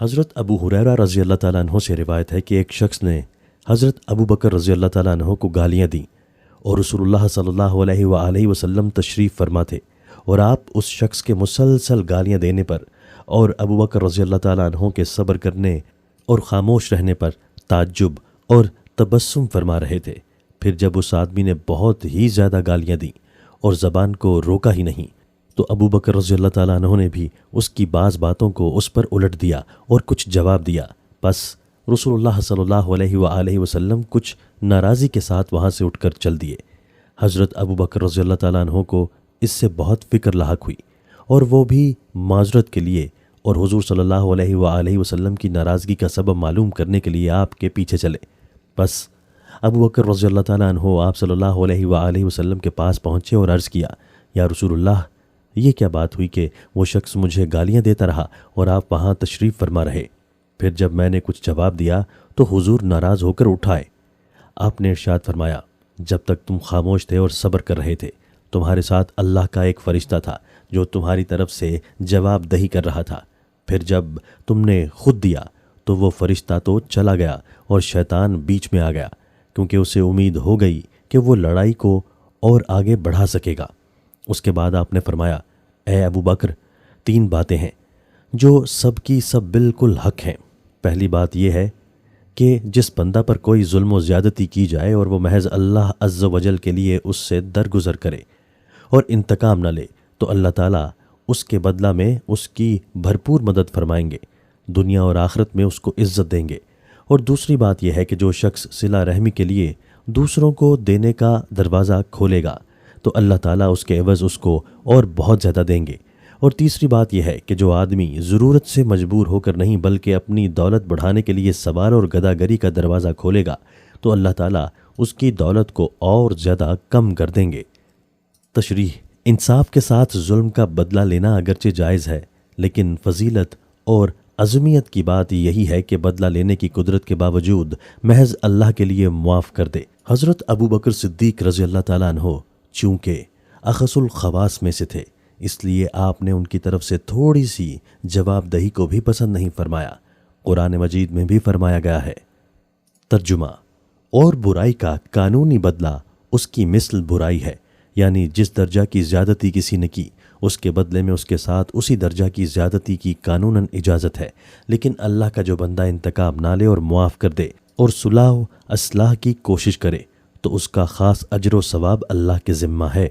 حضرت ابو ہریرہ رضی اللہ تعالیٰ عنہ سے روایت ہے کہ ایک شخص نے حضرت ابو بکر رضی اللہ تعالیٰ عنہ کو گالیاں دیں اور رسول اللہ صلی اللہ علیہ وآلہ وسلم تشریف فرما تھے، اور آپ اس شخص کے مسلسل گالیاں دینے پر اور ابو بکر رضی اللہ تعالیٰ عنہ کے صبر کرنے اور خاموش رہنے پر تعجب اور تبسم فرما رہے تھے۔ پھر جب اس آدمی نے بہت ہی زیادہ گالیاں دیں اور زبان کو روکا ہی نہیں، تو ابو بکر رضی اللہ تعالیٰ عنہ نے بھی اس کی بعض باتوں کو اس پر الٹ دیا اور کچھ جواب دیا۔ بس رسول اللہ صلی اللہ علیہ وآلہ وسلم کچھ ناراضی کے ساتھ وہاں سے اٹھ کر چل دیے۔ حضرت ابو بکر رضی اللہ تعالیٰ عنہ کو اس سے بہت فکر لاحق ہوئی، اور وہ بھی معذرت کے لیے اور حضور صلی اللہ علیہ وآلہ وسلم کی ناراضگی کا سبب معلوم کرنے کے لیے آپ کے پیچھے چلے۔ بس ابو بکر رضی اللہ تعالیٰ عنہ آپ صلی اللہ علیہ وآلہ وسلم کے پاس پہنچے اور عرض کیا، یا رسول اللہ، یہ کیا بات ہوئی کہ وہ شخص مجھے گالیاں دیتا رہا اور آپ وہاں تشریف فرما رہے؟ پھر جب میں نے کچھ جواب دیا تو حضور ناراض ہو کر اٹھائے۔ آپ نے ارشاد فرمایا، جب تک تم خاموش تھے اور صبر کر رہے تھے، تمہارے ساتھ اللہ کا ایک فرشتہ تھا جو تمہاری طرف سے جواب دہی کر رہا تھا۔ پھر جب تم نے خود دیا تو وہ فرشتہ تو چلا گیا اور شیطان بیچ میں آ گیا، کیونکہ اسے امید ہو گئی کہ وہ لڑائی کو اور آگے بڑھا سکے گا۔ اس کے بعد آپ نے فرمایا، اے ابو بکر، 3 باتیں ہیں جو سب کی سب بالکل حق ہیں۔ پہلی بات یہ ہے کہ جس بندہ پر کوئی ظلم و زیادتی کی جائے اور وہ محض اللہ عز و جل کے لیے اس سے درگزر کرے اور انتقام نہ لے، تو اللہ تعالیٰ اس کے بدلہ میں اس کی بھرپور مدد فرمائیں گے، دنیا اور آخرت میں اس کو عزت دیں گے۔ اور دوسری بات یہ ہے کہ جو شخص صلہ رحمی کے لیے دوسروں کو دینے کا دروازہ کھولے گا تو اللہ تعالیٰ اس کے عوض اس کو اور بہت زیادہ دیں گے۔ اور تیسری بات یہ ہے کہ جو آدمی ضرورت سے مجبور ہو کر نہیں بلکہ اپنی دولت بڑھانے کے لیے سوار اور گداگری کا دروازہ کھولے گا تو اللہ تعالیٰ اس کی دولت کو اور زیادہ کم کر دیں گے۔ تشریح: انصاف کے ساتھ ظلم کا بدلہ لینا اگرچہ جائز ہے، لیکن فضیلت اور عظمیت کی بات یہی ہے کہ بدلہ لینے کی قدرت کے باوجود محض اللہ کے لیے معاف کر دے۔ حضرت ابو بکر صدیق رضی اللہ تعالیٰ عنہ چونکہ اخص الخواص میں سے تھے، اس لیے آپ نے ان کی طرف سے تھوڑی سی جواب دہی کو بھی پسند نہیں فرمایا۔ قرآن مجید میں بھی فرمایا گیا ہے۔ ترجمہ: اور برائی کا قانونی بدلہ اس کی مثل برائی ہے، یعنی جس درجہ کی زیادتی کسی نے کی اس کے بدلے میں اس کے ساتھ اسی درجہ کی زیادتی کی قانوناً اجازت ہے، لیکن اللہ کا جو بندہ انتقام نہ لے اور معاف کر دے اور صلح و اصلاح کی کوشش کرے تو اس کا خاص اجر و ثواب اللہ کے ذمہ ہے۔